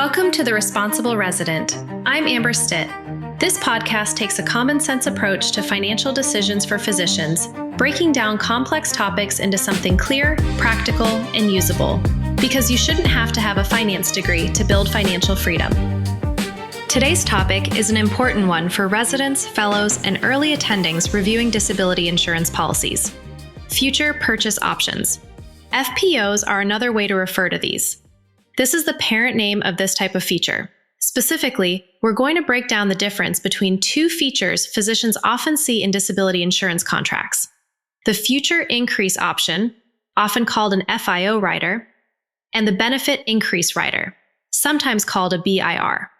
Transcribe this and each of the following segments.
Welcome to The Responsible Resident. I'm Amber Stitt. This podcast takes a common sense approach to financial decisions for physicians, breaking down complex topics into something clear, practical, and usable. Because you shouldn't have to have a finance degree to build financial freedom. Today's topic is an important one for residents, fellows, and early attendings reviewing disability insurance policies. Future purchase options. FPOs are another way to refer to these. This is the parent name of this type of feature. Specifically, we're going to break down the difference between two features physicians often see in disability insurance contracts. The future increase option, often called an FIO rider, and the benefit increase rider, sometimes called a BIR.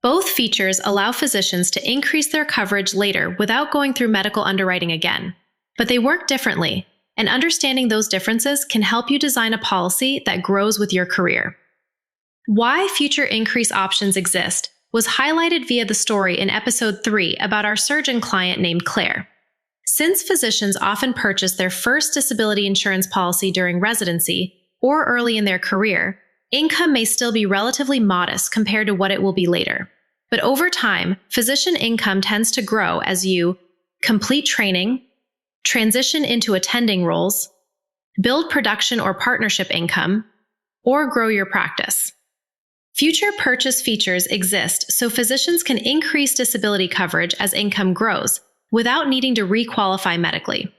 Both features allow physicians to increase their coverage later without going through medical underwriting again, but they work differently, and understanding those differences can help you design a policy that grows with your career. Why future increase options exist was highlighted via the story in episode 3 about our surgeon client named Claire. Since physicians often purchase their first disability insurance policy during residency or early in their career, income may still be relatively modest compared to what it will be later. But over time, physician income tends to grow as you complete training, transition into attending roles, build production or partnership income, or grow your practice. Future purchase features exist so physicians can increase disability coverage as income grows without needing to requalify medically.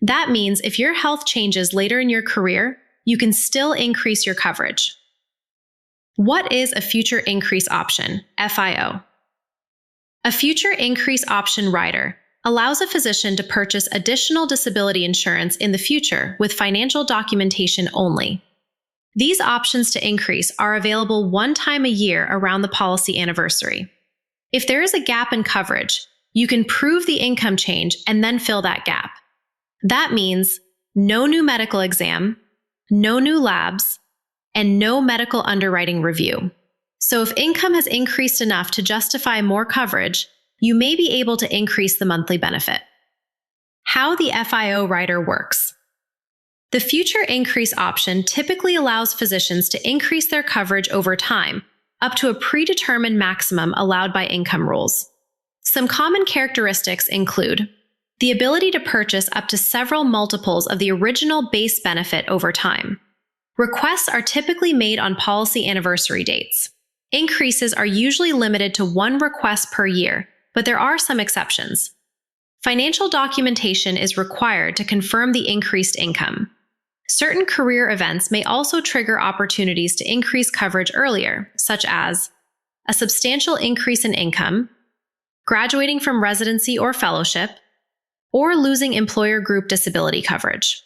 That means if your health changes later in your career, you can still increase your coverage. What is a future increase option, FIO? A future increase option rider allows a physician to purchase additional disability insurance in the future with financial documentation only. These options to increase are available one time a year around the policy anniversary. If there is a gap in coverage, you can prove the income change and then fill that gap. That means no new medical exam, no new labs, and no medical underwriting review. So if income has increased enough to justify more coverage, you may be able to increase the monthly benefit. How the FIO rider works. The future increase option typically allows physicians to increase their coverage over time, up to a predetermined maximum allowed by income rules. Some common characteristics include the ability to purchase up to several multiples of the original base benefit over time. Requests are typically made on policy anniversary dates. Increases are usually limited to one request per year, but there are some exceptions. Financial documentation is required to confirm the increased income. Certain career events may also trigger opportunities to increase coverage earlier, such as a substantial increase in income, graduating from residency or fellowship, or losing employer group disability coverage.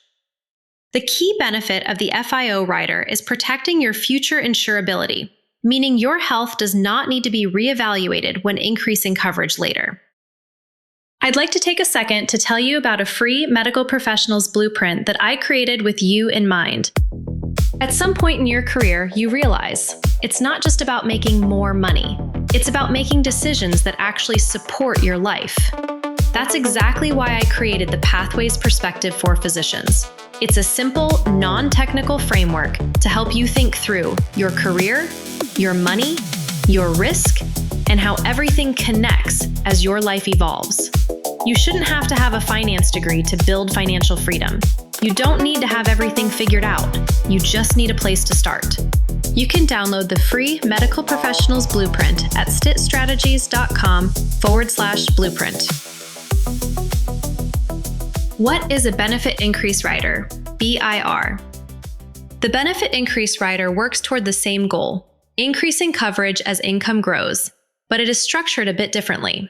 The key benefit of the FIO rider is protecting your future insurability, meaning your health does not need to be reevaluated when increasing coverage later. I'd like to take a second to tell you about a free medical professionals blueprint that I created with you in mind. At some point in your career, you realize it's not just about making more money. It's about making decisions that actually support your life. That's exactly why I created the Pathways Perspective for Physicians. It's a simple, non-technical framework to help you think through your career, your money, your risk, and how everything connects as your life evolves. You shouldn't have to have a finance degree to build financial freedom. You don't need to have everything figured out. You just need a place to start. You can download the free Medical Professionals Blueprint at stittstrategies.com/blueprint. What is a benefit increase rider, BIR? The benefit increase rider works toward the same goal, increasing coverage as income grows, but it is structured a bit differently.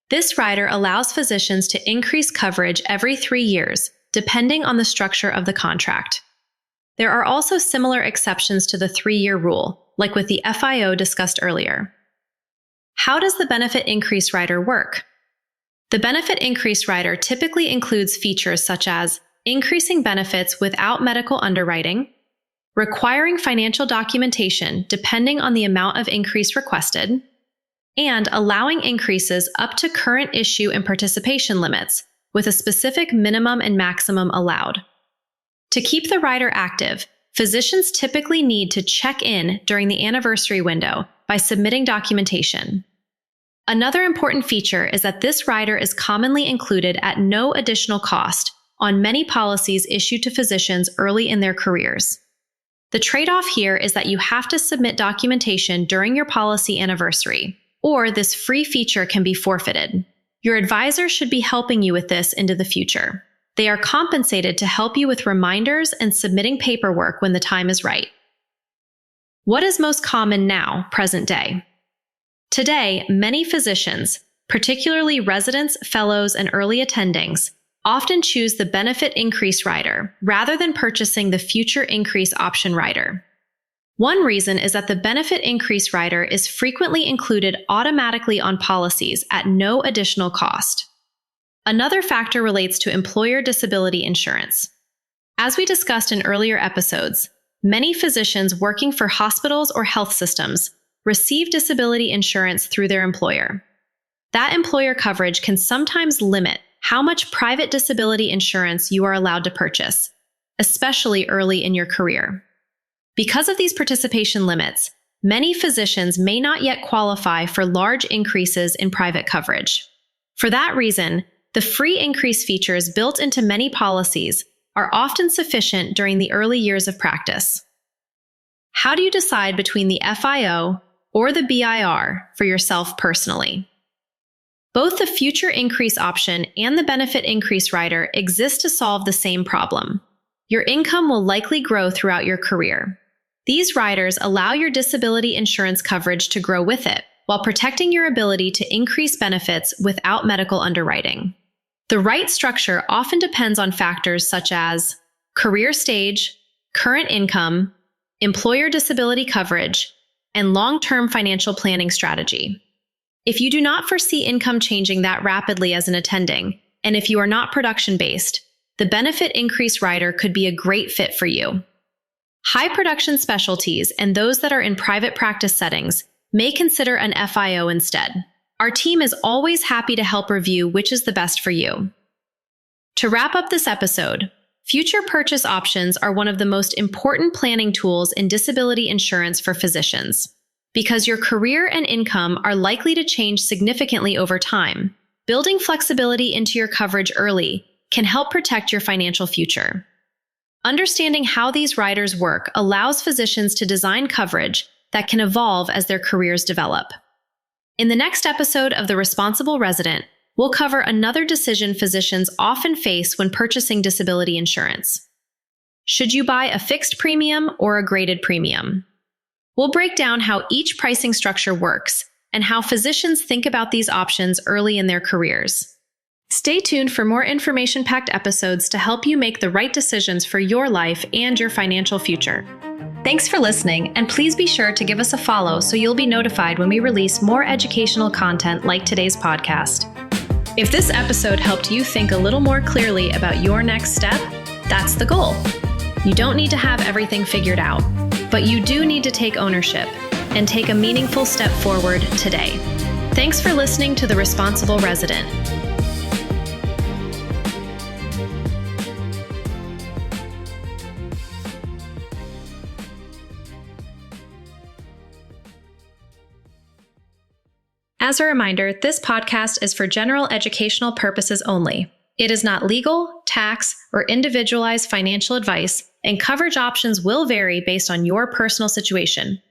This rider allows physicians to increase coverage every 3 years, depending on the structure of the contract. There are also similar exceptions to the 3-year rule, like with the FIO discussed earlier. How does the benefit increase rider work? The benefit increase rider typically includes features such as increasing benefits without medical underwriting, requiring financial documentation depending on the amount of increase requested, and allowing increases up to current issue and participation limits with a specific minimum and maximum allowed. To keep the rider active, physicians typically need to check in during the anniversary window by submitting documentation. Another important feature is that this rider is commonly included at no additional cost on many policies issued to physicians early in their careers. The trade-off here is that you have to submit documentation during your policy anniversary, or this free feature can be forfeited. Your advisor should be helping you with this into the future. They are compensated to help you with reminders and submitting paperwork when the time is right. What is most common now, present day? Today, many physicians, particularly residents, fellows, and early attendings, often choose the benefit increase rider rather than purchasing the future increase option rider. One reason is that the benefit increase rider is frequently included automatically on policies at no additional cost. Another factor relates to employer disability insurance. As we discussed in earlier episodes, many physicians working for hospitals or health systems receive disability insurance through their employer. That employer coverage can sometimes limit how much private disability insurance you are allowed to purchase, especially early in your career. Because of these participation limits, many physicians may not yet qualify for large increases in private coverage. For that reason, the free increase features built into many policies are often sufficient during the early years of practice. How do you decide between the FIO or the BIR for yourself personally? Both the future increase option and the benefit increase rider exist to solve the same problem. Your income will likely grow throughout your career. These riders allow your disability insurance coverage to grow with it, while protecting your ability to increase benefits without medical underwriting. The right structure often depends on factors such as career stage, current income, employer disability coverage, and long-term financial planning strategy. If you do not foresee income changing that rapidly as an attending, and if you are not production-based, the benefit increase rider could be a great fit for you. High production specialties and those that are in private practice settings may consider an FIO instead. Our team is always happy to help review which is the best for you. To wrap up this episode, future purchase options are one of the most important planning tools in disability insurance for physicians. Because your career and income are likely to change significantly over time, building flexibility into your coverage early can help protect your financial future. Understanding how these riders work allows physicians to design coverage that can evolve as their careers develop. In the next episode of The Responsible Resident, we'll cover another decision physicians often face when purchasing disability insurance. Should you buy a fixed premium or a graded premium? We'll break down how each pricing structure works and how physicians think about these options early in their careers. Stay tuned for more information-packed episodes to help you make the right decisions for your life and your financial future. Thanks for listening, and please be sure to give us a follow so you'll be notified when we release more educational content like today's podcast. If this episode helped you think a little more clearly about your next step, that's the goal. You don't need to have everything figured out, but you do need to take ownership and take a meaningful step forward today. Thanks for listening to The Responsible Resident. As a reminder, this podcast is for general educational purposes only. It is not legal, tax, or individualized financial advice, and coverage options will vary based on your personal situation.